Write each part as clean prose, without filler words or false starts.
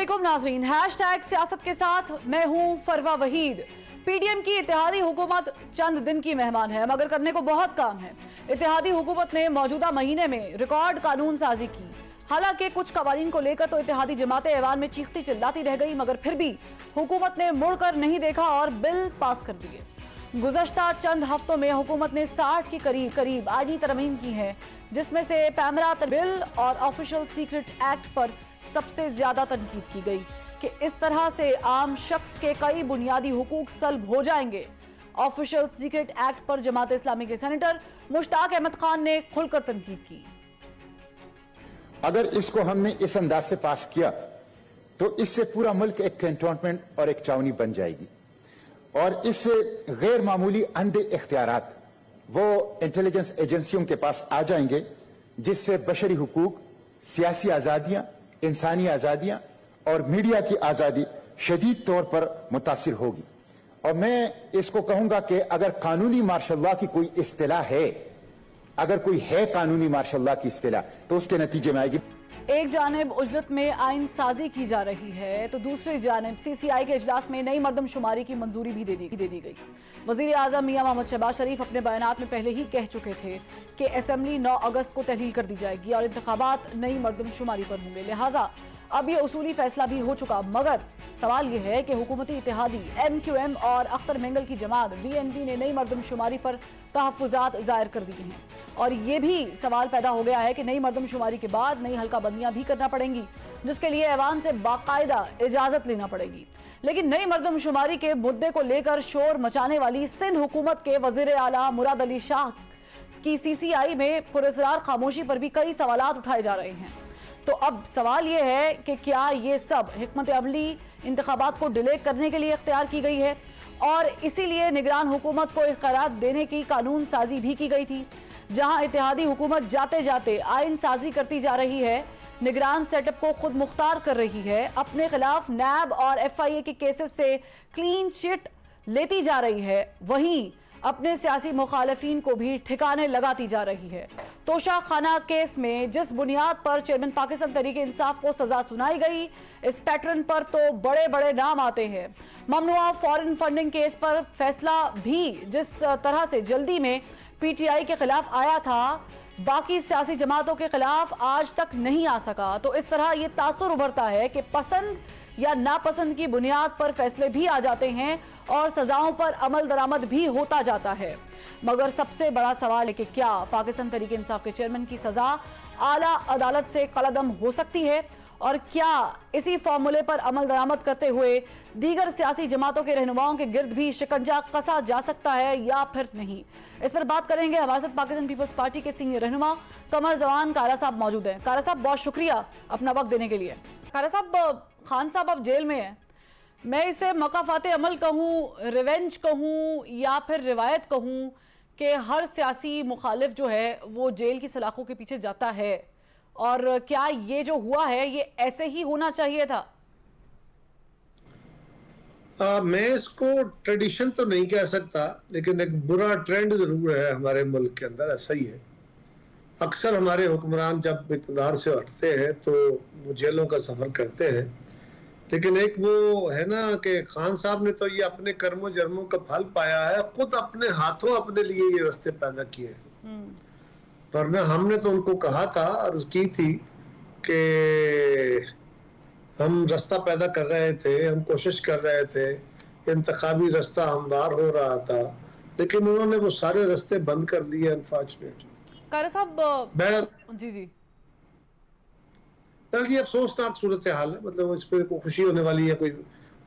अस्सलामुअलैकुम नाज़रीन, हैशटैग सियासत के साथ मैं हूं फरवा वहीद। पीडीएम की इत्तेहादी हुकूमत चंद दिन की मेहमान है मगर करने को बहुत काम है। इत्तेहादी हुकूमत ने मौजूदा महीने में रिकॉर्ड कानून साजी की। हालांकि कुछ कवानीन को लेकर तो इत्तेहादी जमातें ऐवान में चीखती चिल्लाती रह गई मगर फिर भी हुकूमत ने मुड़कर नहीं देखा और बिल पास कर दिए। गुज़श्ता चंद हफ्तों में हुकूमत ने 60 के करीब आईनी तरमीम की है, जिसमें से पैमरा बिल और ऑफिशियल सीक्रेट एक्ट पर सबसे ज्यादा तनकीद की गई कि इस तरह से आम शख्स के कई बुनियादी हुकूक सल्ब हो जाएंगे। ऑफिशियल सीक्रेट एक्ट पर जमात इस्लामी के सेनेटर मुश्ताक अहमद खान ने खुलकर तनकीद की। अगर इसको हमने इस अंदाज से पास किया तो इससे पूरा मुल्क एक कैंटोनमेंट और एक चावनी बन जाएगी और इससे गैर मामूली अंधे इख्तियारात वो इंटेलिजेंस एजेंसियों के पास आ जाएंगे, जिससे बशरी हुकूक, सियासी आजादियां, इंसानी आजादियां और मीडिया की आजादी शदीद तौर पर मुतासिर होगी। और मैं इसको कहूंगा कि अगर कानूनी मार्शल लॉ की कोई इस्तिलाह है, अगर कोई है कानूनी मार्शल लॉ की इस्तिलाह, तो उसके नतीजे में आएगी। एक जानिब उजलत में आइन साजी की जा रही है तो दूसरी जानिब सीसीआई के इजलास में नई मरदमशुमारी की मंजूरी भी दे दी गई। वजीर आजम मियां मोहम्मद शहबाज शरीफ अपने बयानात में पहले ही कह चुके थे कि असेंबली 9 अगस्त को तहलील कर दी जाएगी और इंतखाबात नई मरदमशुमारी पर होंगे, लिहाजा अब ये उसूली फैसला भी हो चुका। मगर सवाल यह है कि हुकूमती इत्तेहादी MQM और अख्तर मेंगल की जमात BNP ने नई मरदमशुमारी पर तहफ़्फ़ुज़ात ज़ाहिर कर दिए हैं और ये भी सवाल पैदा हो गया है कि नई मरदमशुमारी के बाद नई हल्का बंदियां भी करना पड़ेंगी, जिसके लिए ऐवान से बाकायदा इजाजत लेना पड़ेगी। लेकिन नई मरदमशुमारी के मुद्दे को लेकर शोर मचाने वाली सिंध हुकूमत के वज़ीर आला मुराद अली शाह की CCI में पुरस्कार खामोशी पर भी कई सवालात उठाए जा रहे हैं। तो अब सवाल यह है कि क्या ये सब हिकमत अमली इंतखाबात को डिले करने के लिए इख्तियार की गई है और इसीलिए निगरान हुकूमत को इख्तियार देने की कानून साजी भी की गई थी। जहां इत्तेहादी हुकूमत जाते जाते आइन साजी करती जा रही है, निगरान सेटअप को खुद मुख्तार कर रही है, अपने खिलाफ नैब और FIA के केसेस से क्लीन चिट लेती जा रही है, वहीं अपने सियासी मुखालिफिन को भी ठिकाने लगाती जा रही है। तोशा खाना केस में जिस बुनियाद पर चेयरमैन पाकिस्तान तहरीक इंसाफ को सजा सुनाई गई, इस पैटर्न पर तो बड़े बड़े नाम आते हैं। ममनुआ फॉरेन फंडिंग केस पर फैसला भी जिस तरह से जल्दी में PTI के खिलाफ आया था, बाकी सियासी जमातों के खिलाफ आज तक नहीं आ सका। तो इस तरह ये तासुर उभरता है कि पसंद या नापसंद की बुनियाद पर फैसले भी आ जाते हैं और सजाओं पर अमल दरामद भी होता जाता है। मगर सबसे बड़ा सवाल है कि क्या पाकिस्तान तहरीक इंसाफ के चेयरमैन की सजा आला अदालत से कलअदम हो सकती है और क्या इसी फॉर्मूले पर अमल दरामद करते हुए दीगर सियासी जमातों के रहनुमाओं के गिर्द भी शिकंजा कसा जा सकता है या फिर नहीं। इस पर बात करेंगे। हमारे साथ पाकिस्तान पीपल्स पार्टी के सीनियर रहनुमा कमर जवान कारा साहब मौजूद हैं। कारा साहब, बहुत शुक्रिया अपना वक्त देने के लिए। कारा साहब, खान साहब अब जेल में है, मैं इसे मकाफाते अमल कहूँ, रिवेंज कहूँ या फिर रिवायत कहूँ कि हर सियासी मुखालिफ जो है वो जेल की सलाखों के पीछे जाता है, और क्या ये जो हुआ है ये ऐसे ही होना चाहिए था? मैं इसको ट्रेडिशन तो नहीं कह सकता, लेकिन एक बुरा ट्रेंड जरूर है हमारे मुल्क के अंदर, ऐसा ही है। अक्सर हमारे हुक्मरान जब इक़्तिदार से हटते हैं तो वो जेलों का सफर करते हैं, लेकिन एक वो है ना कि खान साहब ने तो ये अपने कर्मों जर्मों का फल पाया है, खुद अपने हाथों अपने लिए ये रास्ते पैदा किए। वरना हमने तो उनको कहा था, अर्ज की थी कि हम रास्ता पैदा कर रहे थे, हम कोशिश कर रहे थे, इंतखाबी रास्ता हमवार हो रहा था, लेकिन उन्होंने वो सारे रास्ते बंद कर दिए अनफॉर्चुनेटली। कारा साहब जी ये अफसोसनाक सूरत हाल है। मतलब इस पर कोई खुशी होने वाली है, कोई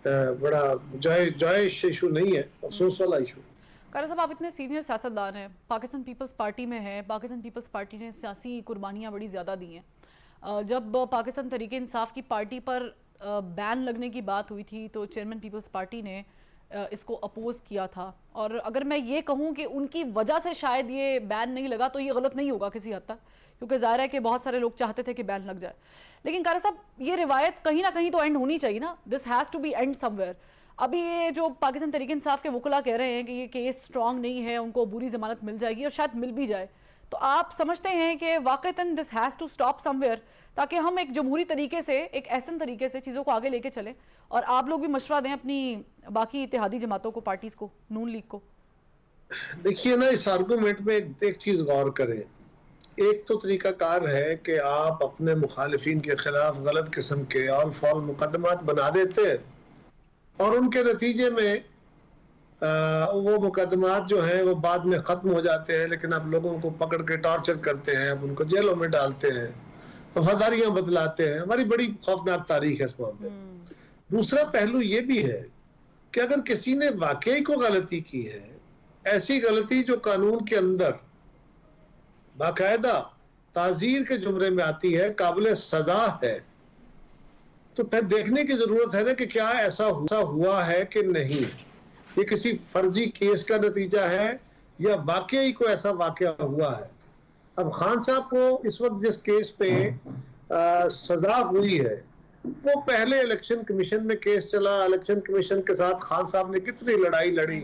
बड़ा जॉयश इशू नहीं है, अफसोस वाला इशू। कारा साहब, आप इतने सीनियर सियासतदान हैं, पाकिस्तान पीपल्स पार्टी में हैं, पाकिस्तान पीपल्स पार्टी ने सियासी कुर्बानियाँ बड़ी ज़्यादा दी हैं। जब पाकिस्तान तहरीक इंसाफ की पार्टी पर बैन लगने की बात हुई थी तो चेयरमैन पीपल्स पार्टी ने इसको अपोज किया था, और अगर मैं ये कहूँ कि उनकी वजह से शायद ये बैन नहीं लगा तो ये गलत नहीं होगा किसी हद तक, क्योंकि ज़ाहिर है कि बहुत सारे लोग चाहते थे कि बैन लग जाए। लेकिन कारा साहब, ये रिवायत कहीं ना कहीं तो एंड होनी चाहिए ना, this has to be end somewhere. अभी ये जो पाकिस्तान तहरीक इंसाफ के वकला कह रहे हैं कि ये केस स्ट्रांग नहीं है, उनको अबूरी जमानत मिल जाएगी और शायद मिल भी जाए, तो तो आप समझते हैं कि वाकईतन this has to stop somewhere, ताकि हम एक जमहूरी तरीके से, एक ऐसे तरीके से चीज़ों को आगे लेके चलें, और आप लोग भी मशवरा दें अपनी बाकी इत्तेहादी जमातों को, पार्टीज़ को, नून लीग को? देखिए ना, इस आर्गूमेंट में एक चीज गौर करें। एक तो तरीकाकार है कि आप अपने मुखालिफिन के खिलाफ गलत किस्म के ऑल फॉल मुकदमात बना देते हैं और उनके नतीजे में वो मुकदमात जो हैं वो बाद में ख़त्म हो जाते हैं, लेकिन आप लोगों को पकड़ के टॉर्चर करते हैं, आप उनको जेलों में डालते हैं, वफादारियां बदलाते हैं। हमारी बड़ी खौफनाक तारीख है इस मामले में। दूसरा पहलू ये भी है कि अगर किसी ने वाकई को गलती की है, ऐसी गलती जो कानून के अंदर बाकायदा ताज़ीर के जुमरे में आती है, काबिल सजा है, तो फिर देखने की जरूरत है ना कि क्या ऐसा हुआ है कि नहीं। ये किसी फर्जी केस का नतीजा है या वाकई को ऐसा वाकया हुआ है। अब खान साहब को इस वक्त जिस केस पे सजा हुई है, वो पहले इलेक्शन कमीशन में केस चला, इलेक्शन कमीशन के साथ खान साहब ने कितनी लड़ाई लड़ी,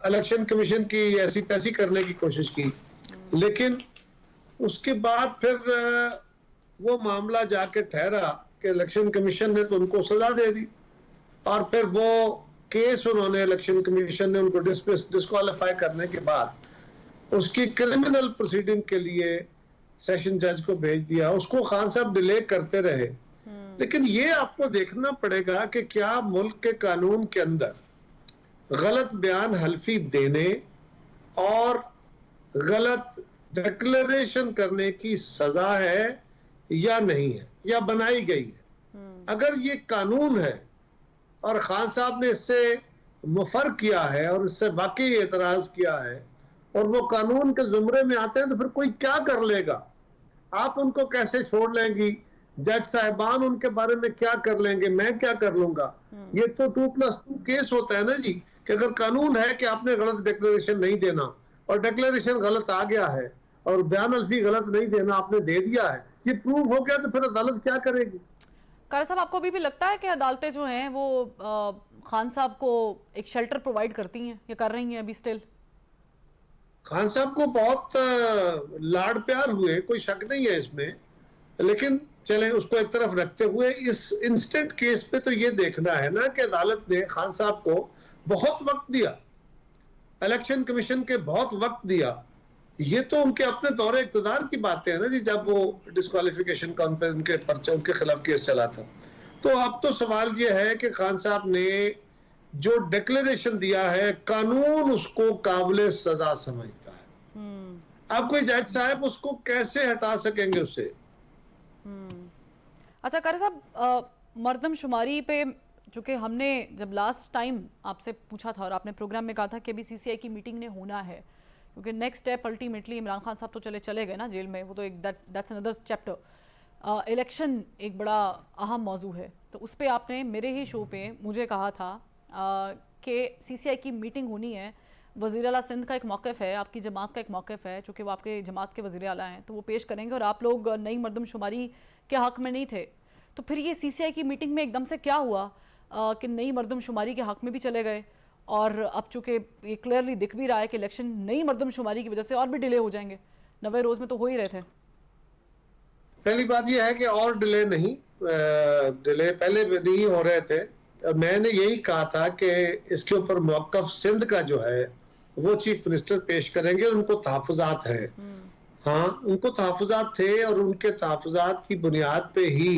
इलेक्शन कमीशन की ऐसी तैसी करने की कोशिश की, लेकिन उसके बाद फिर वो मामला जाके ठहरा कि इलेक्शन कमीशन ने तो उनको सजा दे दी, और फिर वो केस उन्होंने, इलेक्शन कमीशन ने उनको डिस्क्वालीफाई करने के बाद उसकी क्रिमिनल प्रोसीडिंग के लिए सेशन जज को भेज दिया। उसको खान साहब डिले करते रहे। लेकिन ये आपको देखना पड़ेगा कि क्या मुल्क के कानून के अंदर गलत बयान हल्फी देने और गलत डिक्लेरेशन करने की सजा है या नहीं है, या बनाई गई है। अगर ये कानून है और खान साहब ने इससे मुफर किया है और इससे वाकई एतराज किया है और वो कानून के जुमरे में आते हैं, तो फिर कोई क्या कर लेगा? आप उनको कैसे छोड़ लेंगी? जज साहिबान उनके बारे में क्या कर लेंगे? मैं क्या कर लूंगा? ये तो 2+2 केस होता है ना जी, कि अगर कानून है कि आपने गलत डिक्लेरेशन नहीं देना और डिक्लेरेशन गलत आ गया है और बयान अल्फी गलत नहीं देना आपने दे दिया है, ये प्रूव हो गया, तो फिर अदालत क्या करेगी? कारी साहब, आपको अभी भी लगता है कि अदालतें जो हैं वो खान साहब को एक शेल्टर प्रोवाइड करती हैं या कर रही हैं अभी स्टिल? खान साहब को बहुत लाड प्यार हुए, कोई शक नहीं है इसमें, लेकिन चलें उसको एक तरफ रखते हुए इस इंस्टेंट केस पे तो ये देखना है ना कि अदालत ने खान साहब को बहुत वक्त दिया, इलेक्शन कमीशन के बहुत वक्त दिया। ये तो उनके अपने दौरे इक़्तिदार की बातें हैं ना जी, जब वो डिस्क्वालिफिकेशन का उनके पर्चे उनके खिलाफ केस चला था। तो अब तो सवाल ये है कि खान साहब ने जो डिक्लेरेशन दिया है, कानून उसको काबिल सजा समझता है। अब कोई जज साहब उसको कैसे हटा सकेंगे उससे? अच्छा कारी साहब, मर्दमशुमारी पे चूंकि हमने जब लास्ट टाइम आपसे पूछा था और आपने प्रोग्राम में कहा था कि अभी सीसीआई की मीटिंग ने होना है, क्योंकि next step ultimately Imran Khan साहब तो चले गए ना जेल में, वो तो एक दैट्स अनदर चैप्टर। इलेक्शन एक बड़ा अहम मौजू है, तो उस पर आपने मेरे ही शो पे मुझे कहा था कि सीसीआई की मीटिंग होनी है, वज़ीर आला सिंध का एक मौक़िफ़ है, आपकी जमात का एक मौक़िफ़ है, चूँकि वो आपके जमात के वज़ीर आला हैं, तो वो पेश करेंगे और आप लोग नई मर्दमशुमारी के हक़ में नहीं थे। तो फिर ये सीसीआई की मीटिंग में एकदम से क्या हुआ कि नई मर्दमशुमारी के हक़ में भी चले गए, और अब चूँकि ये क्लियरली दिख भी रहा है कि इलेक्शन नई मर्दमशुमारी की वजह से और भी डिले हो जाएंगे। 90 रोज़ में तो हो ही रहे थे। पहली बात यह है कि और डिले नहीं, डिले पहले नहीं हो रहे थे। मैंने यही कहा था कि इसके ऊपर मौक़िफ़ सिंध का जो है वो चीफ मिनिस्टर पेश करेंगे, उनको तहफ़्फ़ुज़ात है। हाँ, उनको तहफ़्फ़ुज़ात थे और उनके तहफ़्फ़ुज़ात की बुनियाद पे ही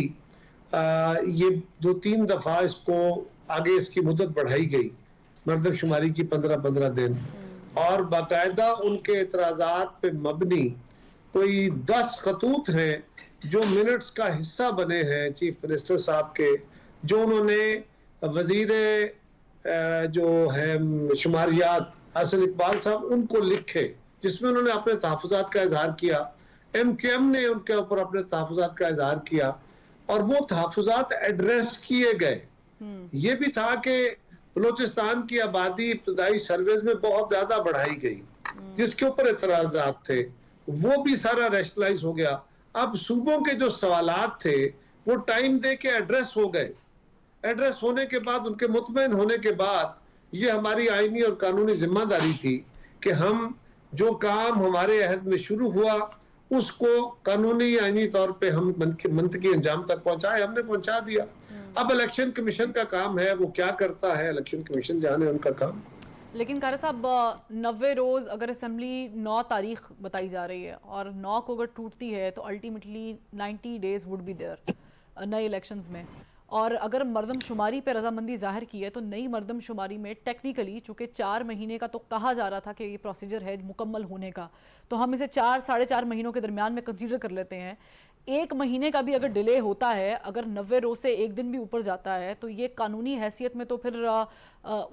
ये 2-3 दफ़ा इसको आगे इसकी मुद्दत बढ़ाई गई, मर्दमशुमारी की 15-15 दिन, और बाकायदा उनके एतराज़ात पे मबनी कोई 10 खतूत हैं जो मिनट्स का हिस्सा बने हैं चीफ मिनिस्टर साहब के, जो उन्होंने वज़ीर जो है शुमारियात हसन इकबाल साहब उनको लिखे, जिसमें उन्होंने अपने तहफ़्फ़ुज़ात का इजहार किया। MQM ने उनके ऊपर अपने तहफ़्फ़ुज़ात का इजहार किया और वो तहफ़्फ़ुज़ात एड्रेस किए गए। ये भी था कि बलूचिस्तान की आबादी इब्तदाई सर्वेज में बहुत ज्यादा बढ़ाई गई, जिसके ऊपर एतराज़ात थे, वो भी सारा रैशनलाइज हो गया। अब सूबों के जो सवालात थे वो टाइम दे के एड्रेस हो गए। एड्रेस होने के बाद, उनके मुतमईन होने के बाद, ये हमारी आईनी और कानूनी जिम्मेदारी थी कि हम जो काम हमारे अहद में शुरू हुआ उसको कानूनी आईनी तौर पे हम मंतकी अंजाम तक पहुंचाए, हमने पहुंचा दिया। अब इलेक्शन कमीशन का काम है, वो क्या करता है, इलेक्शन कमीशन जाने उनका काम। लेकिन कारी साहब 90 रोज अगर असेंबली 9 तारीख बताई जा रही है और 9 को अगर टूटती है तो ultimately 90 days would be there नए इलेक्शंस में, और अगर मरदमशुमारी पे रजामंदी जाहिर की है तो नई मरदमशुमारी में टेक्निकली चूंकि 4 महीने का तो कहा जा रहा था कि ये प्रोसीजर है मुकम्मल होने का, तो हम इसे 4 साढ़े 4 महीनों के दरमियान में कंसीडर कर लेते हैं। 1 महीने का भी अगर डिले होता है, अगर 90 रोज से 1 दिन भी ऊपर जाता है तो ये कानूनी हैसियत में तो फिर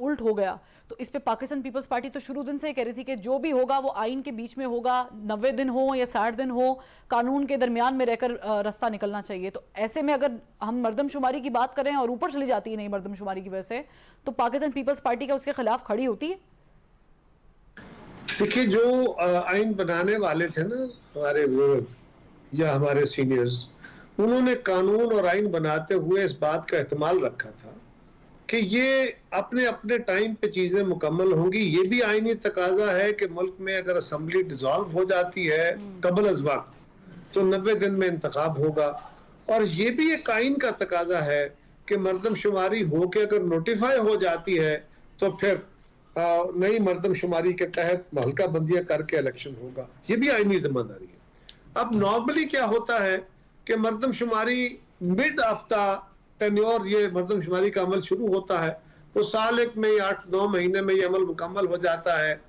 उल्ट हो गया। तो इस पे पाकिस्तान पीपल्स पार्टी तो शुरू दिन से ही कह रही थी कि जो भी होगा वो आइन के बीच में होगा, 90 दिन हो या 60 दिन हो, कानून के दरमियान में रहकर रास्ता निकलना चाहिए। तो ऐसे में अगर हम मरदमशुमारी की बात करें और ऊपर चली जाती है नहीं मरदमशुमारी की वजह से, तो पाकिस्तान पीपल्स पार्टी का उसके खिलाफ खड़ी होती है। देखिए, जो आइन बनाने वाले थे ना हमारे या हमारे सीनियर्स, उन्होंने कानून और आइन बनाते हुए इस बात का एहतमाल रखा था कि ये अपने अपने टाइम पे चीजें मुकम्मल होंगी। ये भी आईनी तकाजा है कि मुल्क में अगर असेंबली डिसॉल्व हो जाती है कबल अज वक्त तो 90 दिन में इंतखाब होगा, और ये भी एक आइन का तकाजा है कि मरदमशुमारी हो के अगर नोटिफाई हो जाती है तो फिर नई मरदमशुमारी के तहत हल्का बंदियां करके इलेक्शन होगा। ये भी आईनी जिम्मेदारी है। अब नॉर्मली क्या होता है कि मरदमशुमारी मिड आफ्ता टेन्योर ये मरदमशुमारी का अमल शुरू होता है, तो साल एक में 8-9 महीने में ये अमल मुकम्मल हो जाता है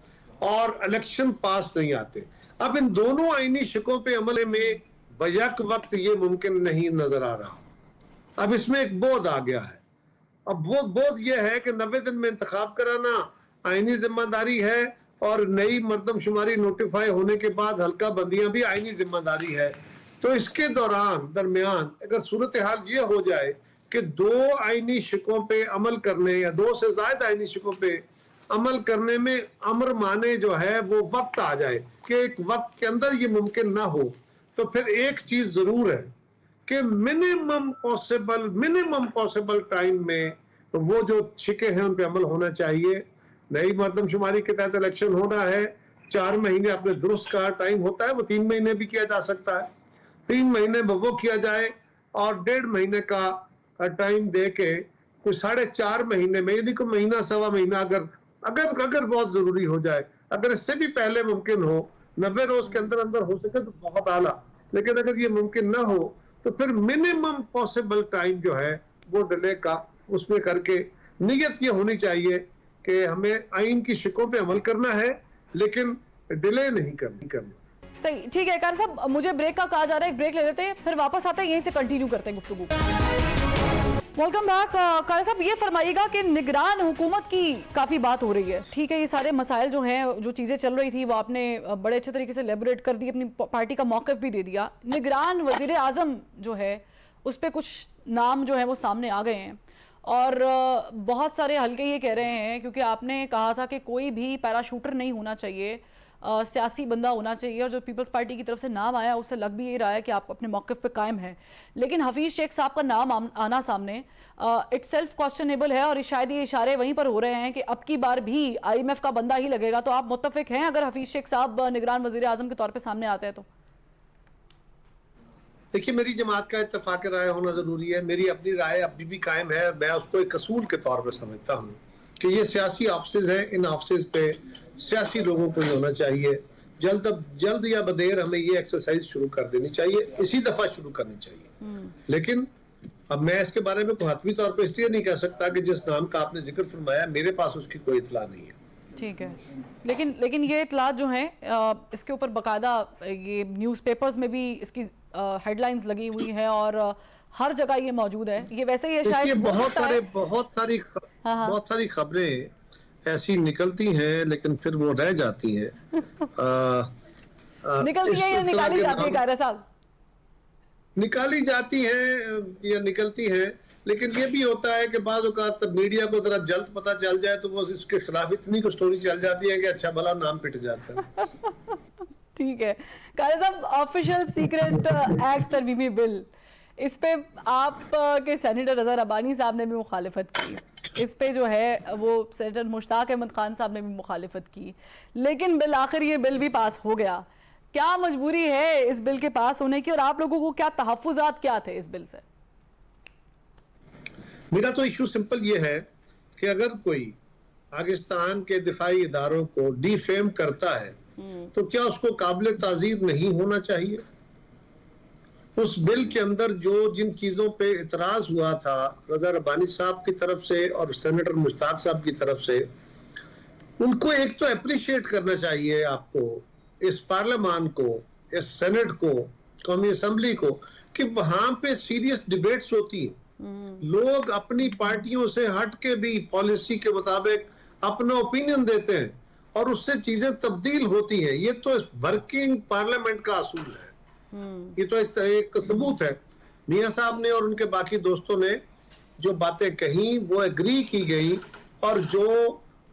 और इलेक्शन पास नहीं आते। अब इन दोनों आईनी शिकों पे अमल में बयक वक्त ये मुमकिन नहीं नजर आ रहा। अब इसमें एक बोध आ गया है। अब वो बोध ये है कि 90 दिन में इंतखाब कराना आईनी जिम्मेदारी है और नई मरदमशुमारी नोटिफाई होने के बाद हल्का बंदियां भी आईनी जिम्मेदारी है। तो इसके दरमियान अगर सूरत हाल ये हो जाए कि 2 आईनी शिकों पे अमल करने या 2 से ज्यादा आईनी शिकों पे अमल करने में अमर माने जो है वो वक्त आ जाए कि एक वक्त के अंदर ये मुमकिन ना हो, तो फिर एक चीज जरूर है कि मिनिमम पॉसिबल टाइम में वो जो शिके हैं उन पे अमल होना चाहिए। नई मरदमशुमारी के तहत इलेक्शन होना है, 4 महीने आपने दुरुस्त का टाइम होता है, वो 3 महीने भी किया जा सकता है। 3 महीने में वो किया जाए और 1.5 महीने का टाइम दे के कोई 4.5 महीने में, यदि कोई महीना सवा महीना अगर बहुत जरूरी हो जाए, अगर इससे भी पहले मुमकिन हो, 90 रोज के अंदर अंदर हो सके तो बहुत आला, लेकिन अगर ये मुमकिन ना हो तो फिर मिनिमम पॉसिबल टाइम जो है वो डिले का उसमें करके नीयत ये होनी चाहिए कि हमें आइन की शिकों पे अमल करना है लेकिन डिले नहीं करनी। सही, ठीक है कारी साहब, मुझे ब्रेक का कहा जा रहा है, एक ब्रेक ले लेते हैं, फिर वापस आते हैं, यहीं से कंटिन्यू करते हैं गुफ्तगू। Welcome back. कारी साहब, ये फरमाइएगा कि निगरान हुकूमत की काफ़ी बात हो रही है, ठीक है, ये सारे मसाइल जो हैं, जो चीज़ें चल रही थी वो आपने बड़े अच्छे तरीके से एलेबोरेट कर दी, अपनी पार्टी का मौक़िफ़ भी दे दिया। निगरान वज़ीर आज़म जो है उस पर कुछ नाम जो है वो सामने आ गए हैं और बहुत सारे हल्के ये कह रहे हैं, क्योंकि आपने कहा था कि कोई भी पैराशूटर नहीं होना चाहिए, सियासी बंदा होना चाहिए, और जो पीपल्स पार्टी की तरफ से नाम आया उससे लग भी ये रहा है कि आप अपने मौक़िफ़ पे कायम हैं। लेकिन हफीज़ शेख साहब का नाम आना सामने इट्स सेल्फ क्वेश्चनेबल है, और शायद ये इशारे वहीं पर हो रहे हैं कि अब की बार भी IMF का बंदा ही लगेगा। तो आप मुत्तफ़िक हैं अगर हफीज़ शेख साहब निगरान वज़ीर आज़म के तौर पर सामने आते हैं तो? देखिए, मेरी जमात का इत्तेफाक राय होना जरूरी है। मेरी अपनी राय अभी भी कायम है, मैं उसको एक असूल के तौर पर समझता हूँ कि ये सियासी ऑफिस हैं, इन ऑफिस पे सियासी लोगों को ही होना चाहिए। जल्द या बदेर हमें ये एक्सरसाइज शुरू कर देनी चाहिए, इसी दफा शुरू करनी चाहिए। लेकिन अब मैं इसके बारे में कोई हतमी तौर पे इसलिए नहीं कह सकता कि जिस नाम का आपने जिक्र फरमाया मेरे पास उसकी कोई इतला नहीं है। ठीक है, लेकिन ये इतला जो है इसके ऊपर बाकायदा ये न्यूज़पेपर्स में भी इसकी हेडलाइंस लगी हुई है और हर जगह ये मौजूद है। ये वैसे ही शायद बहुत सारी खबरें ऐसी निकलती हैं लेकिन फिर वो रह जाती हैं। निकलती है या निकाली जाती है कारी साहब? निकाली जाती हैं या निकलती हैं, लेकिन ये भी होता है कि बाज़ औक़ात मीडिया को जरा जल्द पता चल जाए तो वो इसके खिलाफ इतनी को स्टोरी चल जाती है कि अच्छा भला नाम पिट जाता है। ठीक है कारी साहब, ऑफिशियल सीक्रेट एक्ट तरमीमी बिल, इस पे आप के सेनेटर रज़ा रब्बानी साहब ने भी मुखालिफत की, इस पे जो है वो सेनेटर मुश्ताक अहमद खान साहब ने भी मुखालिफत की, लेकिन बिल आखिर ये बिल भी पास हो गया। क्या मजबूरी है इस बिल के पास होने की और आप लोगों को क्या तहफ्फुज़ात क्या थे इस बिल से? मेरा तो इशू सिंपल ये है कि अगर कोई पाकिस्तान के दिफाई इदारों को डिफेम करता है तो क्या उसको काबिल ताज़ीर नहीं होना चाहिए? उस बिल के अंदर जो जिन चीजों पे इतराज हुआ था रज़ा रब्बानी साहब की तरफ से और सेनेटर मुश्ताक साहब की तरफ से, उनको एक तो अप्रिशिएट करना चाहिए आपको, इस पार्लियामान को, इस सेनेट को, कौमी असम्बली को, कि वहां पे सीरियस डिबेट्स होती हैं। लोग अपनी पार्टियों से हट के भी पॉलिसी के मुताबिक अपना ओपिनियन देते हैं और उससे चीजें तब्दील होती हैं। ये तो वर्किंग पार्लियामेंट का असूल है, ये तो एक सबूत है। मियां साहब ने और उनके बाकी दोस्तों ने जो बातें कही वो एग्री की गई और जो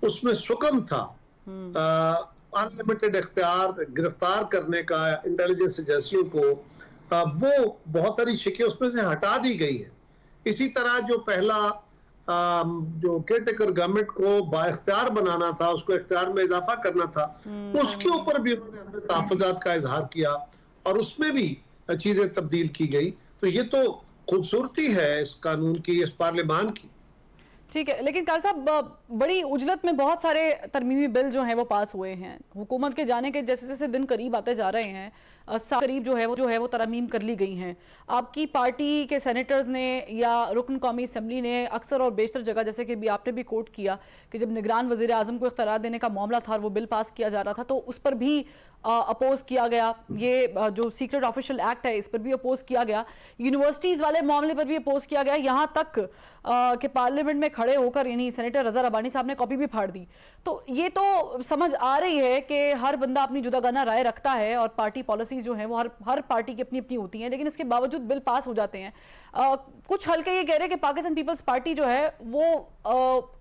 उसमें सुकम था अनलिमिटेड इख्तियार गिरफ्तार करने का इंटेलिजेंस एजेंसियों को, वो बहुत सारी शिकें उसमें से हटा दी गई है। इसी तरह जो पहला जो केयरटेकर गवर्नमेंट को बाइख्तियार बनाना था, उसको इख्तियार में इजाफा करना था, उसके ऊपर भी उन्होंने अपने तहफ्फुज़ात का इजहार किया और उसमें भी चीजें तब्दील की गई। तो ये तो खूबसूरती है इस कानून की, इस पार्लियामान की। ठीक है, लेकिन काल साहब बड़ी उजलत में बहुत सारे तरमीमी बिल जो हैं वो पास हुए हैं। हुकूमत के जाने के जैसे जैसे दिन करीब आते जा रहे हैं, करीब जो है वो तरमीम कर ली गई हैं। आपकी पार्टी के सेनेटर्स ने या रुकन कौमी असम्बली ने अक्सर और बेशतर जगह, जैसे कि आपने भी कोट किया कि जब निगरान वज़ीर आज़म को इख्तियार देने का मामला था और वो बिल पास किया जा रहा था तो उस पर भी अपोज किया गया। ये जो सीक्रेट ऑफिशियल एक्ट है इस पर भी अपोज किया गया, यूनिवर्सिटीज़ वाले मामले पर भी अपोज किया गया, यहाँ तक कि पार्लियामेंट में खड़े होकर यानी सेनेटर रज़ा रब्बानी साहब ने कॉपी भी फाड़ दी। तो ये तो समझ आ रही है कि हर बंदा अपनी जुदागाना राय रखता है और पार्टी पॉलिसीज जो हैं वो हर पार्टी की अपनी अपनी होती हैं, लेकिन इसके बावजूद बिल पास हो जाते हैं। कुछ हल्के ये कह रहे हैं कि पाकिस्तान पीपल्स पार्टी जो है वो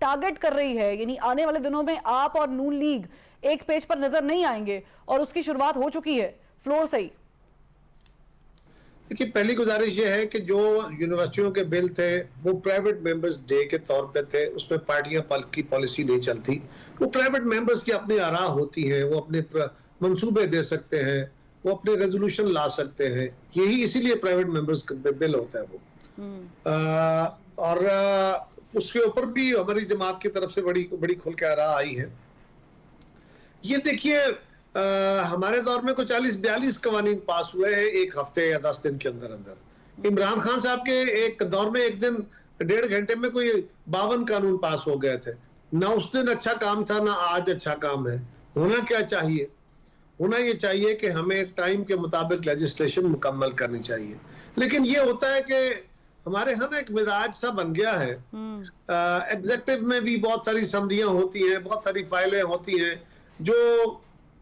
टारगेट कर रही है, यानी आने वाले दिनों में आप और नून लीग एक पेज पर नजर नहीं आएंगे और उसकी शुरुआत हो चुकी है फ्लोर से ही। देखिए, पहली गुजारिश ये है कि जो यूनिवर्सिटियों के बिल थे वो प्राइवेट मेंबर्स डे के तौर पे थे, उसमें पार्टियां की पॉलिसी नहीं चलती। वो प्राइवेट मेंबर्स की अपनी आरा होती हैं, वो अपने मंसूबे दे सकते हैं, वो अपने रेजोल्यूशन ला सकते हैं, यही इसीलिए प्राइवेट मेंबर्स का बिल होता है वो। और उसके ऊपर भी हमारी जमात की तरफ से बड़ी खुल के आरा आई है। ये देखिए, हमारे दौर में कोई 40-42 कवानीन पास हुए हैं एक हफ्ते या 10 दिन के अंदर अंदर। इमरान खान साहब के एक दौर में एक दिन 1.5 घंटे में कोई 52 कानून पास हो गए थे। ना उस दिन अच्छा काम था, ना आज अच्छा काम है। होना क्या चाहिए? होना ये चाहिए कि हमें टाइम के मुताबिक लेजिस्लेशन मुकम्मल करनी चाहिए। लेकिन ये होता है कि हमारे यहाँ ना एक मिजाज सा बन गया है, एग्जीक्यूटिव में भी बहुत सारी समरियां होती हैं, बहुत सारी फाइलें होती हैं, जो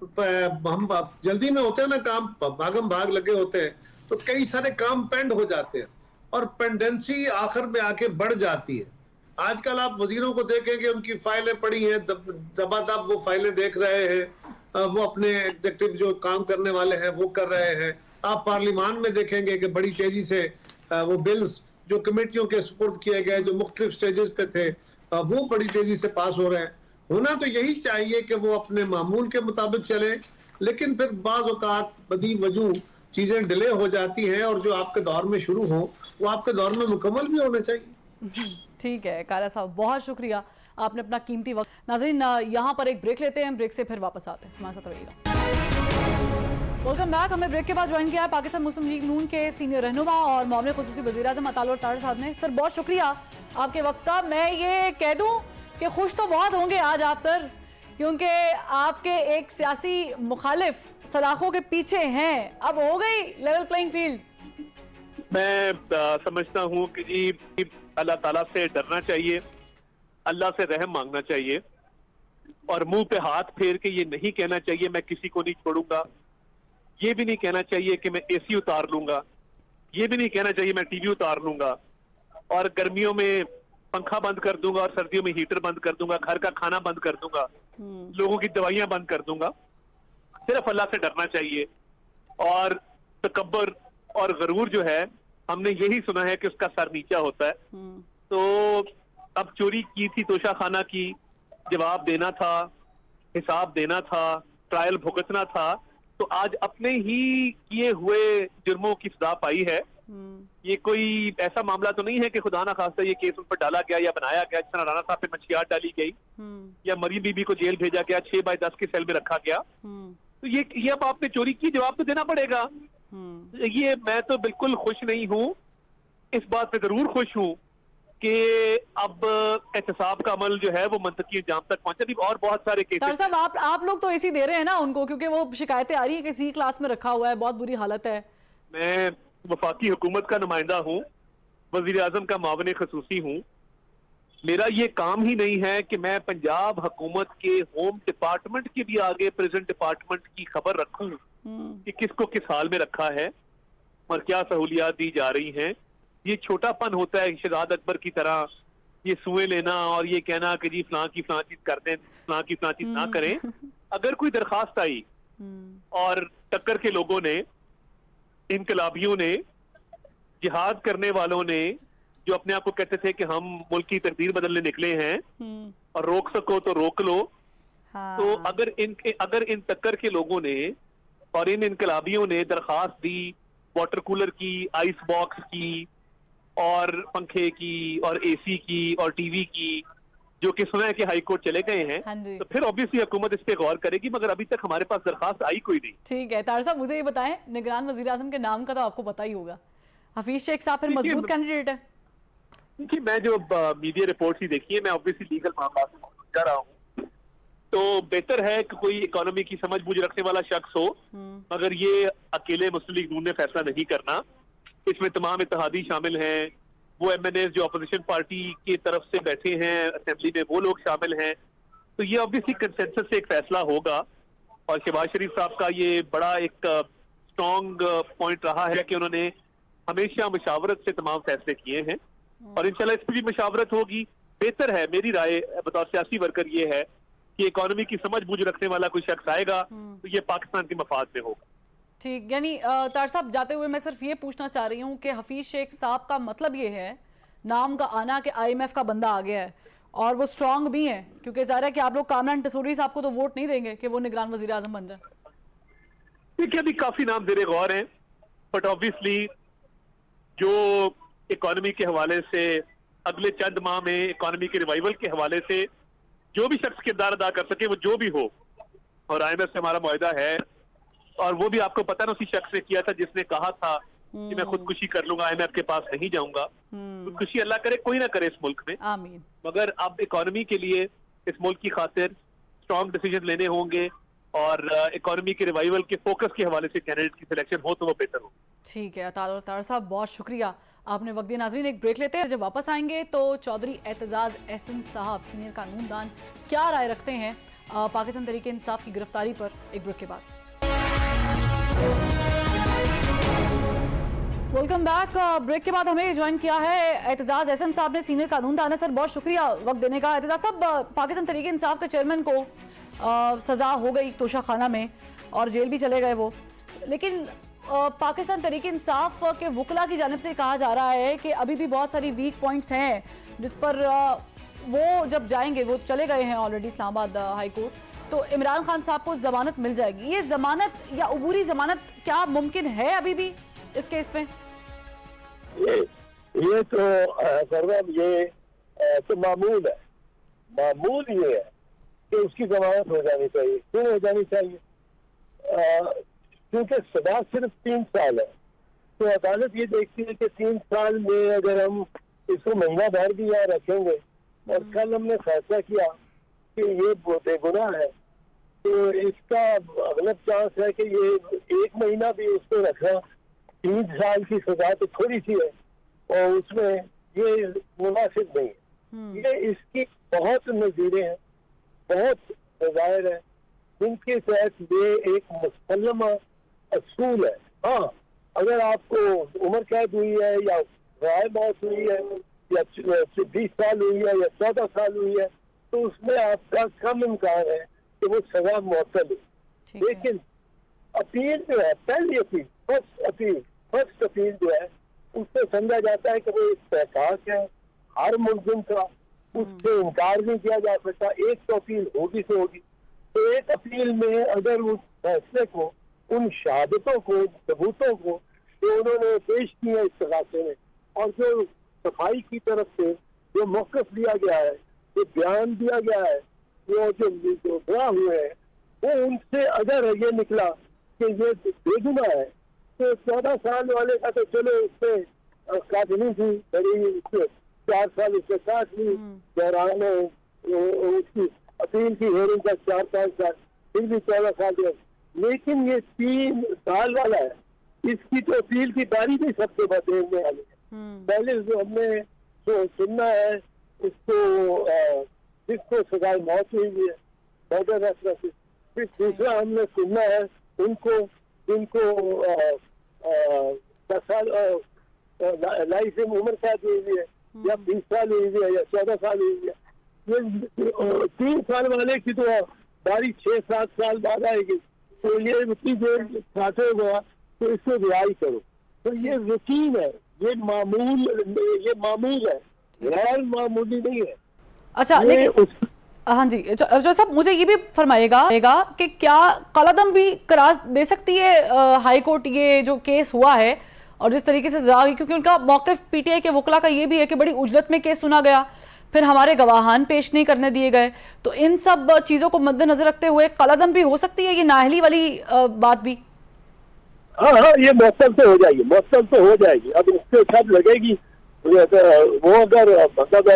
हम जल्दी में होते हैं ना, काम भागम भाग लगे होते हैं, तो कई सारे काम पेंड हो जाते हैं और पेंडेंसी आखिर में आके बढ़ जाती है। आजकल आप वजीरों को देखेंगे, उनकी फाइलें पड़ी हैं, दबादब वो फाइलें देख रहे हैं, वो अपने एग्जीक्यूटिव जो काम करने वाले हैं वो कर रहे हैं। आप पार्लियामान में देखेंगे कि बड़ी तेजी से वो बिल्स जो कमेटियों के सुपुर्द किए गए, जो मुख्तलिफ स्टेजेस पे थे, वो बड़ी तेजी से पास हो रहे हैं। होना तो यही चाहिए कि वो अपने मामूल के मुताबिक चले, लेकिन फिर बाज़ औक़ात बदी वजूह चीजें डिले हो जाती हैं और जो आपके दौर में शुरू हो वो आपके दौर में मुकम्मल भी होने चाहिए। ठीक है काला साहब, बहुत शुक्रिया, आपने अपना कीमती वक्त। नाज़रीन, यहाँ पर एक ब्रेक लेते हैं, ब्रेक से फिर वापस आते हैं, हमारे साथ रहिएगा। Welcome back. हमें ब्रेक के बाद ज्वाइन किया है पाकिस्तान मुस्लिम लीग नून के सीनियर रहनुमा और मामले खुसूसी वज़ीर आज़म अताउल्लाह तारड़ साहब ने। सर बहुत शुक्रिया आपके वक्त का। मैं ये कह दूँ कि खुश तो बहुत होंगे आज आप सर, क्योंकि आपके एक सियासी मुखालिफ सलाखों के पीछे हैं। अब हो गई लेवल प्लेइंग फील्ड। मैं समझता हूँ कि जी अल्लाह ताला से डरना चाहिए, अल्लाह से रहम मांगना चाहिए और मुंह पे हाथ फेर के ये नहीं कहना चाहिए मैं किसी को नहीं छोड़ूंगा, ये भी नहीं कहना चाहिए कि मैं एसी उतार लूंगा, ये भी नहीं कहना चाहिए मैं टीवी उतार लूंगा और गर्मियों में पंखा बंद कर दूंगा और सर्दियों में हीटर बंद कर दूंगा, घर का खाना बंद कर दूंगा, लोगों की दवाइयां बंद कर दूंगा। सिर्फ अल्लाह से डरना चाहिए और तकब्बर और गरूर जो है हमने यही सुना है कि उसका सर नीचा होता है। तो अब चोरी की थी तोशा खाना की, जवाब देना था, हिसाब देना था, ट्रायल भुगतना था, तो आज अपने ही किए हुए जुर्मों की सजा पाई है। ये कोई ऐसा मामला तो नहीं है कि खुदा ना खास्ता ये केस उन पर डाला गया या बनाया गया, जिस तरह राणा साहब पे मछियार डाली गई या मरियम बीबी को जेल भेजा गया, 6x10 के सेल में रखा गया। तो ये अब आपने चोरी की, जवाब तो देना पड़ेगा। ये मैं तो बिल्कुल खुश नहीं हूँ, इस बात पे जरूर खुश हूँ कि अब एहतसाब का अमल जो है वो मंतकी अंजाम तक पहुंचा। भी और बहुत सारे केसेस साहब आप लोग तो ऐसी दे रहे हैं ना उनको, क्योंकि वो शिकायतें आ रही है कि सी क्लास में रखा हुआ है, बहुत बुरी हालत है। मैं वफाकी हुकूमत का नुमाइंदा हूँ, वजीर आजम का मावने खसूसी हूँ। मेरा ये काम ही नहीं है कि मैं पंजाब हुकूमत के होम डिपार्टमेंट के भी आगे प्रेजेंट डिपार्टमेंट की खबर रखूं कि किसको किस हाल में रखा है और क्या सहूलियात दी जा रही हैं। ये छोटापन होता है शहजाद अकबर की तरह, ये सुए लेना और ये कहना कि जी फलां की फलां चीज कर दें, फलां की फलां चीज ना करें। अगर कोई दरखास्त आई और टक्कर के लोगों ने, इनकलाबियों ने, जिहाद करने वालों ने, जो अपने आप को कहते थे कि हम मुल्क की तकदीर बदलने निकले हैं और रोक सको तो रोक लो, तो अगर इन टक्कर के लोगों ने और इन इनकलाबियों ने दरखास्त दी वाटर कूलर की, आइस बॉक्स की और पंखे की और एसी की और टीवी की, जो कि सुना है कि हाई कोर्ट चले गए हैं, तो फिर ऑब्वियसली हुकूमत इस पे गौर करेगी, मगर अभी तक हमारे पास दरखास्त आई कोई नहीं। ठीक है तार साहब, मुझे ये बताएं, निगरान वजीर आजम के नाम का तो आपको पता ही होगा, हफीज शेख साहब फिर मजबूत कैंडिडेट है? देखिए, मैं जो मीडिया रिपोर्ट ही देखी है, मैं ऑब्वियसली लीगल मामला से कर रहा हूँ, तो बेहतर है कि कोई इकोनॉमी की समझ बूझ रखने वाला शख्स हो, मगर ये अकेले मुस्लिम लीग नून ने फैसला नहीं करना। इसमें तमाम इत्तेहादी शामिल हैं, वो एमएनए जो अपोजिशन पार्टी की तरफ से बैठे हैं असेंबली में, वो लोग शामिल हैं। तो ये ऑब्वियसली कंसेंसस से एक फैसला होगा और शहबाज शरीफ साहब का ये बड़ा एक स्ट्रॉन्ग पॉइंट रहा है कि उन्होंने हमेशा मुशावरत से तमाम फैसले किए हैं और इंशाल्लाह इस पर भी मुशावरत होगी। बेहतर है, मेरी राय बतौर सियासी वर्कर ये है कि इकोनॉमी की समझ बूझ रखने वाला कोई शख्स आएगा तो ये पाकिस्तान के मफाद में होगा। ठीक, यानी तार साहब जाते हुए मैं सिर्फ ये पूछना चाह रही हूँ कि हफीज शेख साहब का मतलब ये है नाम का आना कि IMF का बंदा आ गया है और वो स्ट्रांग भी है, क्योंकि ज़ाहिर है कि आप लोग कामरान टसूरी साहब को तो वोट नहीं देंगे कि वो निगरान वजीर आजम बन जाए। देखिए, अभी काफी नाम ज़ेरे गौर हैं, बट ऑब्वियसली जो इकोनॉमी के हवाले से अगले चंद माह में इकोनॉमी के रिवाइवल के हवाले से जो भी शख्स किरदार अदा कर सके, वो जो भी हो, और IMF से हमारा मुआहदा है और वो भी आपको पता ना उसी शख्स ने किया था जिसने कहा था कि मैं खुदकुशी कर लूंगा, IMF के पास नहीं जाऊंगा। खुदकुशी अल्लाह करे कोई ना करे इस मुल्क में, आमीन। मगर अब इकोनॉमी के लिए इस मुल्क की खातिर स्ट्रॉन्ग डिसीजन लेने होंगे और इकोनॉमी के रिवाइवल के फोकस के हवाले से कैंडिडेट की सिलेक्शन हो तो वो बेहतर हो। ठीक है तार साहब, बहुत शुक्रिया, आपने वक्त दिया। नाज़रीन, एक ब्रेक लेते हैं, जब वापस आएंगे तो चौधरी एतजाज एहसन साहब सीनियर कानूनदान क्या राय रखते हैं पाकिस्तान तहरीक इंसाफ की गिरफ्तारी पर, एक ब्रेक के बाद। Welcome back. ब्रेक के बाद हमें ज्वाइन किया है एतजाज एहसन साहब ने, सीनियर कानूनदान है। सर, बहुत शुक्रिया वक्त देने का। एतजाज साहब, पाकिस्तान तहरीक इंसाफ के चेयरमैन को सजा हो गई तोशा खाना में और जेल भी चले गए वो, लेकिन पाकिस्तान तहरीक इंसाफ के वकला की जानिब से कहा जा रहा है कि अभी भी बहुत सारी वीक पॉइंट्स हैं जिस पर वो जब जाएंगे, वो चले गए हैं ऑलरेडी इस्लामाबाद हाई कोर्ट, तो इमरान खान साहब को जमानत मिल जाएगी। ये जमानत या अबूरी जमानत क्या मुमकिन है अभी भी इस केस में? ये तो सरवर ये तो मामूल है। मामूल ये है कि उसकी जमानत हो जानी चाहिए। क्यों हो जानी चाहिए? क्योंकि सजा सिर्फ 3 साल है, तो अदालत ये देखती है कि 3 साल में अगर हम इसको महीना भर भी यहाँ रखेंगे और कल हमने फैसला किया कि ये बेगुनाह है, तो इसका अगला चांस है कि ये 1 महीना भी उसको रखना, 3 साल की सजा तो थोड़ी सी है और उसमें ये मुनासिब नहीं है। ये इसकी बहुत नज़ीरें हैं, बहुत नज़ायर है जिनके तहत ये एक मुसल्लमा असूल है। हाँ, अगर आपको उम्र कैद हुई है या राय मौत हुई है या 20 साल हुई है या 14 साल हुई है, तो उसमें आपका कम इम्कान है कि वो सजा मुअत्तल है। लेकिन अपील जो है, पहली अपील, फर्स्ट अपील जो है, उससे समझा जाता है कि वो इस्तेहकाक है हर मुलजिम का, उससे इनकार नहीं किया जा सकता। एक तो अपील होगी से होगी, तो एक अपील में अगर उस फैसले को, उन शहादतों को, सबूतों को जो उन्होंने पेश किए इस्तेगासे में, और जो सफाई की तरफ से जो मौक़िफ़ लिया गया है, जो बयान दिया गया है, जो गवाह हुए हैं, वो उनसे अगर ये निकला कि ये बेगुनाह है, तो 14 साल वाले का तो चलो उससे काटनी थी, बड़ी 4 साल उससे काट ली, बहरहाल उसकी अपील की हेयरिंग का 4-5 साल, फिर भी 14 साल दिया। लेकिन ये 3 साल वाला है, इसकी तो अपील की तारीख ही सबसे बदलने वाली है। पहले जो हमने जो सुनना है उसको जिसको सजाए मौत हुई है बॉर्डर रेफरेंस, फिर दूसरा हमने सुनना है उनको जिनको 10 साल लाइफ में उम्र कैद हुई है, या 20 साल हुई है, या 14 साल हुई है। ये 3 साल वाले की तो बारी 6-7 साल बाद आएगी, तो ये उतनी देर खाते हुआ तो इसको रिहाई करो। तो ये रूटीन है, ये मामूल है, गैर मामूली नहीं है। अच्छा, लेकिन हाँ जी, जो सब मुझे ये भी फरमाइएगा कि क्या कलअदम भी करार दे सकती है हाई कोर्ट ये जो केस हुआ है, और जिस तरीके से सजा हुई, क्योंकि उनका मौक़िफ़ पीटीआई के वकला का ये भी है कि बड़ी उजलत में केस सुना गया, फिर हमारे गवाहान पेश नहीं करने दिए गए, तो इन सब चीज़ों को मद्देनजर रखते हुए कलअदम भी हो सकती है ये नाअहली वाली बात भी? हाँ, ये मौसम तो हो जाएगी, अब उससे सब लगेगी। वो अगर मतलब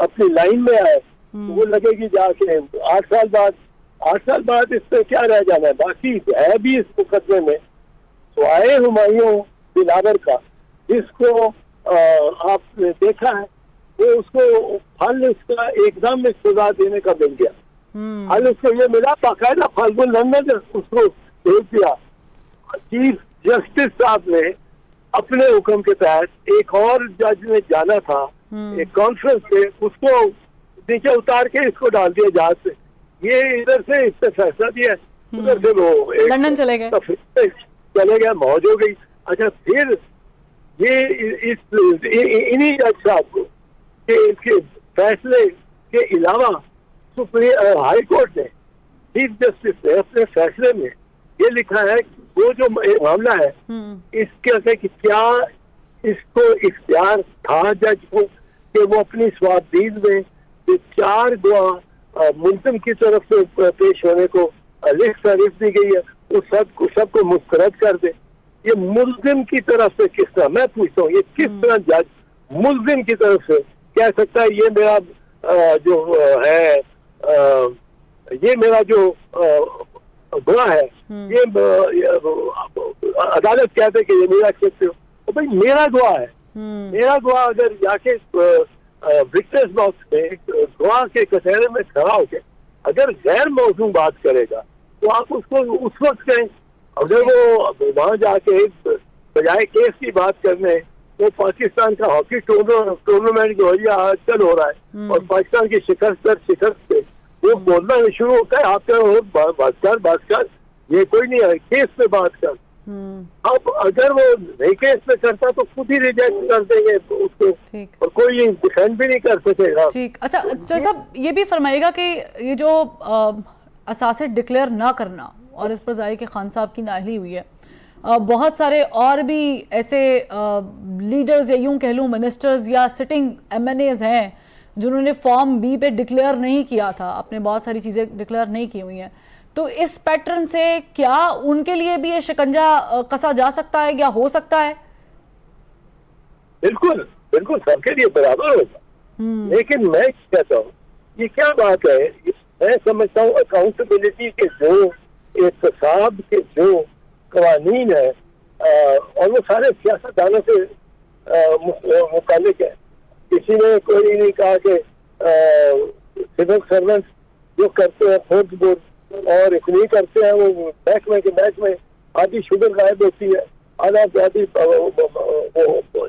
अपनी लाइन में आए तो वो लगेगी जाके 8 साल बाद इस पे क्या रह जाना है। बाकी है भी इस मुकदमे में स्वाए हुमायूं बिलावर का, जिसको आपने देखा है, वो उसको फल इसका एकदम सजा देने का मिल गया। फल उसको ये मिला, बाकायदा फाल्गुन लंदन उसको भेज दिया। चीफ जस्टिस साहब ने अपने हुक्म के तहत एक और जज ने जाना था एक कॉन्फ्रेंस पे, उसको नीचे उतार के इसको डाल दिया जहाज से। ये इधर से इस पे फैसला दिया, उधर से वो लंदन चले गए, चले गया, मौज हो गई। अच्छा, फिर ये इन्हीं जज साहब को के इसके फैसले के अलावा हाई कोर्ट ने, चीफ जस्टिस ने अपने फैसले में ये लिखा है वो जो मामला है इसके कि क्या इसको इख्तियार था जज को कि वो अपनी स्वाबदीद में जो 4 गवाह मुल्जिम की तरफ से पेश होने को लिस्ट तारीफ दी गई है उस सबको मुस्तरद कर दे। ये मुल्जिम की तरफ से किस तरह, मैं पूछता हूँ, ये किस तरह जज मुल्जिम की तरफ से कह सकता है ये मेरा ये मेरा जो गुनाह है, ये अदालत कहते कि ये मेरा कहते हो, तो भाई मेरा गवाह है, मेरा गवाह अगर जाके विटनेस बॉक्स में गवाह के कचहरे में खड़ा होके अगर गैर मौजूद बात करेगा तो आप उसको उस वक्त कहें। अगर वो वहां जाके बजाय केस की बात करने, वो पाकिस्तान का हॉकी टूर्नामेंट जो है आजकल हो रहा है और पाकिस्तान की शिकस्त दर शिकस्त पे वो बोलना शुरू होता है, आपका बात कर, ये कोई नहीं है, केस पे बात कर। अब अगर वो नहीं केस पे करता तो खुद ही रिजेक्ट कर देंगे उसको, और कोई डिफेंड भी नहीं कर सकेगा। ठीक, अच्छा, तो सब ये भी फरमाइएगा कि ये जो असासे डिक्लेयर ना करना और इस पर जाहिर के खान साहब की नाअहली हुई है, बहुत सारे और भी ऐसे लीडर्स या यूं कह लूँ मिनिस्टर्स या सिटिंग MNAs हैं जिन्होंने फॉर्म B पे डिक्लेयर नहीं किया था, आपने बहुत सारी चीज़ें डिक्लेयर नहीं की हुई हैं, तो इस पैटर्न से क्या उनके लिए भी ये शिकंजा कसा जा सकता है या हो सकता है? बिल्कुल बिल्कुल, सबके लिए बराबर होगा। लेकिन मैं कहता हूँ ये क्या बात है, मैं समझता हूँ अकाउंटेबिलिटी के जो एहतसाब के जो कवानीन है और वो सारे सियासतदानों से मुतालिक है। किसी ने कोई नहीं कहा कि सिविल सर्वेंट जो करते हैं फोर्स बोर्ड और इतनी करते हैं, वो महकमे के महकमे आधी शुगर गायब होती है, आधी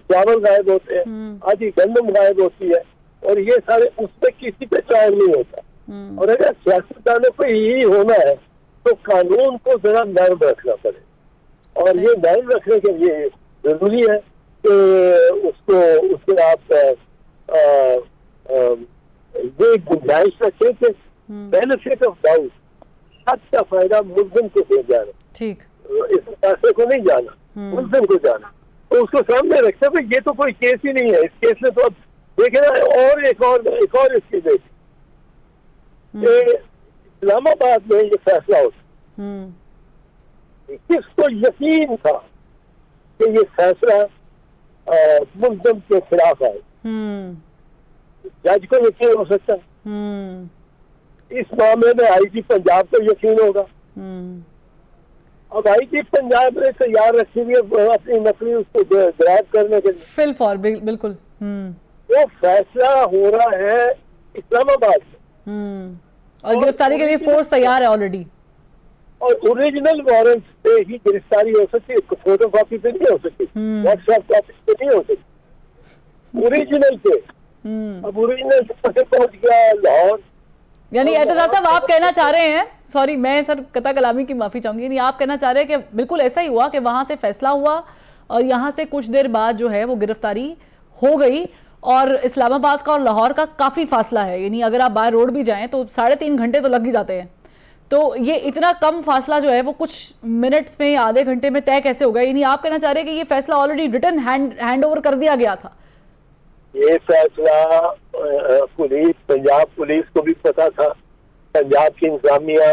चावल गायब होते हैं, आधी गंदम गायब होती है, और ये सारे उसमें किसी पे चार्ज नहीं होता। और अगर सियासतदानों पे यही होना है तो कानून को जरा नर्म रखना पड़ेगा, और ये नर्म रखने के लिए जरूरी है कि उसके आप ये गुंजाइश रखें कि बेनिफिट ऑफ डाउट, शक का फायदा मुल्जिम को दे जाना, ठीक, इस फैसले को नहीं जाना, मुल्जिम को जाना, तो उसको सामने रखते हैं। ये तो कोई केस ही नहीं है, इस केस में तो अब देखे ना, और एक और इसकी देख, इस्लामाबाद में ये फैसला होता, किसको यकीन था कि ये फैसला मुल्जिम के खिलाफ आए? जज को यकीन हो सकता है, इस मामले में आईजी पंजाब को यकीन होगा। अब आईजी पंजाब ने तैयार रखी हुई है अपनी नकली उसको ड्राइव करने के लिए, फिल फॉर बिल्कुल। वो फैसला हो रहा है इस्लामाबाद में, और गिरफ्तारी के लिए फोर्स तैयार है ऑलरेडी, और ओरिजिनल वारंट पे ही गिरफ्तारी हो सकती है, फोटो कॉपी पे नहीं हो सकती, व्हाट्सएप कॉपी पे नहीं हो सकती, ओरिजिनल पे। अब ओरिजिनल पे पहुंच गया लाहौर। यानी एतजाज साहब आप कहना चाह रहे हैं, सॉरी मैं सर कता कलामी की माफी चाहूंगी, यानी आप कहना चाह रहे हैं कि बिल्कुल ऐसा ही हुआ कि वहां से फैसला हुआ और यहाँ से कुछ देर बाद जो है वो गिरफ्तारी हो गई, और इस्लामाबाद का और लाहौर का काफी फासला है, यानी अगर आप बाय रोड भी जाएं तो 3.5 घंटे तो लग ही जाते हैं। तो ये इतना कम फासला जो है वो कुछ मिनट्स में, आधे घंटे में तय कैसे हो गया? यानी आप कहना चाह रहे हैं कि ये फैसला ऑलरेडी रिटर्न हैंड ओवर कर दिया गया था? ये फैसला पुलिस, पंजाब पुलिस को भी पता था, पंजाब की इंतजामिया,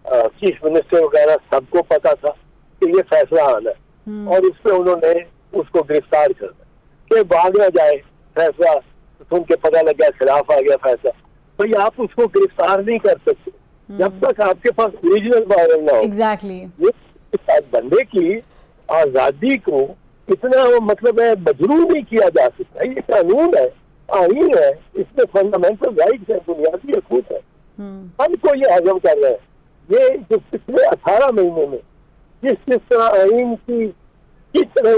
चीफ मिनिस्टर वगैरह सबको पता था कि ये फैसला आना है, और उस पर उन्होंने उसको गिरफ्तार करना कि भाग ना जाए फैसला, सुन के पता लग गया खिलाफ आ गया फैसला। तो ये आप उसको गिरफ्तार नहीं कर सकते जब तक आपके पास ओरिजिनल वारंट ना हो। एग्जैक्टली। ये बंदे की आजादी को इतना मतलब है मजरूर नहीं किया जा सकता। ये कानून है, आईन है, इसमें फंडामेंटल राइट्स है, बुनियादी हकूक है, हमको ये हजम कर रहे हैं। ये जो पिछले 18 महीने में जिस तरह आईन की कितने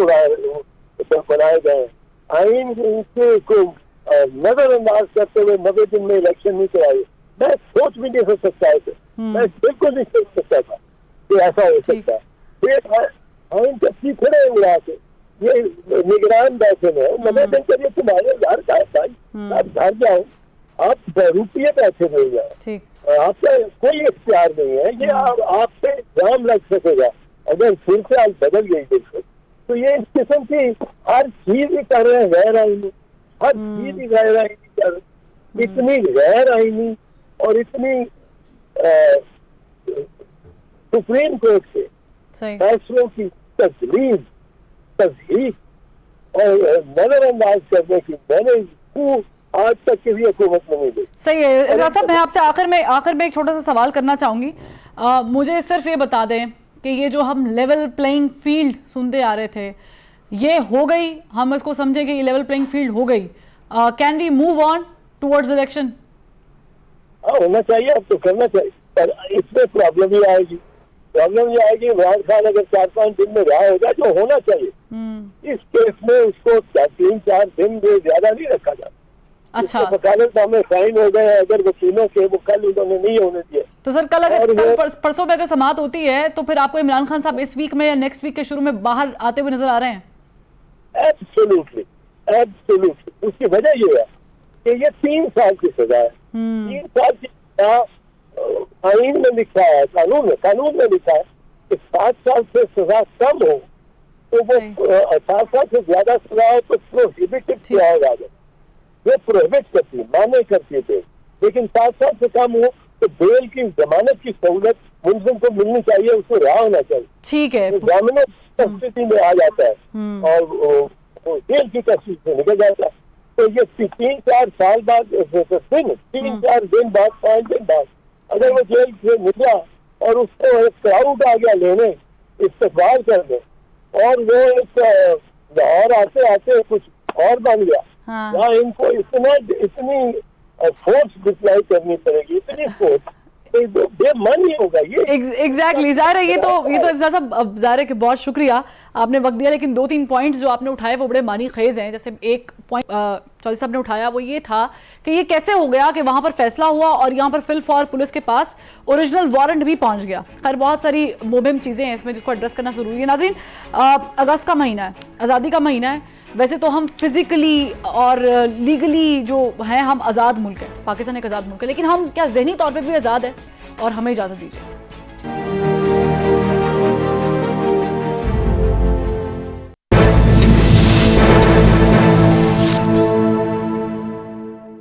बनाए गए, आईन को नजरअंदाज करते हुए 90 दिन में इलेक्शन नहीं कराए, मैं सोच भी नहीं हो सकता है, मैं बिल्कुल नहीं सोच सकता था कि ऐसा हो सकता है। फिर आईन जब खड़े उड़ा के ये निगरान बैठे हैं, 90 दिन के लिए तुम्हारे घर का भाई, आप घर जाओ, आप रुपये पैसे नहीं जाए, आपका कोई इख्तियार नहीं है, ये आप पे जाम लग सकेगा अगर फिर से आप बदल गई देखो। तो ये इस किस्म की हर चीज ही कर रहे हैं गैर आईनी, हर चीज ही गैर आईनी कर रहे, इतनी गैर आईनी और इतनी सुप्रीम कोर्ट के फैसलों की तस्दीक और नजरअंदाज करने की मैंने आज तक किसी हुकूमत में नहीं देखी। सही है एतजाज साहब, मैं आपसे आखिर में एक छोटा सा सवाल करना चाहूंगी। मुझे सिर्फ ये बता दें कि ये जो हम लेवल प्लेइंग फील्ड सुनते आ रहे थे, ये हो गई, हम इसको समझें कि ये लेवल प्लेइंग फील्ड हो गई। Can we move on towards election? होना चाहिए, अब तो करना चाहिए, पर इसमें प्रॉब्लम ही आएगी। इमरान खान अगर 4-5 दिन में रहा होगा जो होना चाहिए, इस केस में उसको 3-4 दिन से ज्यादा नहीं रखा जाता। अच्छा, वकालतनामे साइन हो गए अगर वकीलों के, वो कल उन्होंने नहीं होने दिए। तो सर कल परसों में अगर समाअत होती है तो फिर आपको इमरान खान साहब इस वीक में या नेक्स्ट वीक के शुरू में बाहर आते हुए नजर आ रहे हैं? एब्सोल्युटली। उसकी वजह ये है कि ये 3 साल की सजा है। 3 साल की सजा आईन में लिखा है, कानून में लिखा है कि 7 साल से सजा कम हो तो वो 7 साल से ज्यादा सजा हो तो प्रोहिबिटेड किया होगा, वो प्रोहिबिट करती है, माने करती है। लेकिन 7 साल से कम हो तो बेल की जमानत की सहूलत मुलजिम को मिलनी चाहिए, उसको रिहा होना चाहिए। ठीक है, जमानत कस्टडी में आ जाता है और जेल की कस्टडी से निकल जाता है। तो ये 3-4 साल बाद, 3-4 दिन बाद, 5 दिन बाद अगर वो जेल से निकला और उसको एक क्राउड आ गया लेने, इस्तकबाल करने, और वो एक लाहौर आते आते कुछ और बन गया, वहाँ इनको इतनी फोर्स डिप्लॉय करनी पड़ेगी, इतनी फोर्स बेमानी होगा ये। एग्जैक्टली ज़ाहिर है, ये तो साहब ज़ाहिर है कि बहुत शुक्रिया आपने वक्त दिया, लेकिन 2-3 पॉइंट्स जो आपने उठाए वो बड़े मानी खेज हैं। जैसे एक पॉइंट चौधरी साहब ने उठाया वो ये था कि ये कैसे हो गया कि वहाँ पर फैसला हुआ और यहाँ पर फिलफौर पुलिस के पास ओरिजिनल वारंट भी पहुँच गया। खैर बहुत सारी मुहिम चीज़ें हैं इसमें जिसको एड्रेस करना ज़रूरी है। नाज़रीन, अगस्त का महीना है, आज़ादी का महीना है। वैसे तो हम फिजिकली और लीगली जो हैं हम आज़ाद मुल्क है, पाकिस्तान एक आज़ाद मुल्क है, लेकिन हम क्या ज़हनी तौर पे भी आज़ाद है? और हमें इजाज़त दीजिए।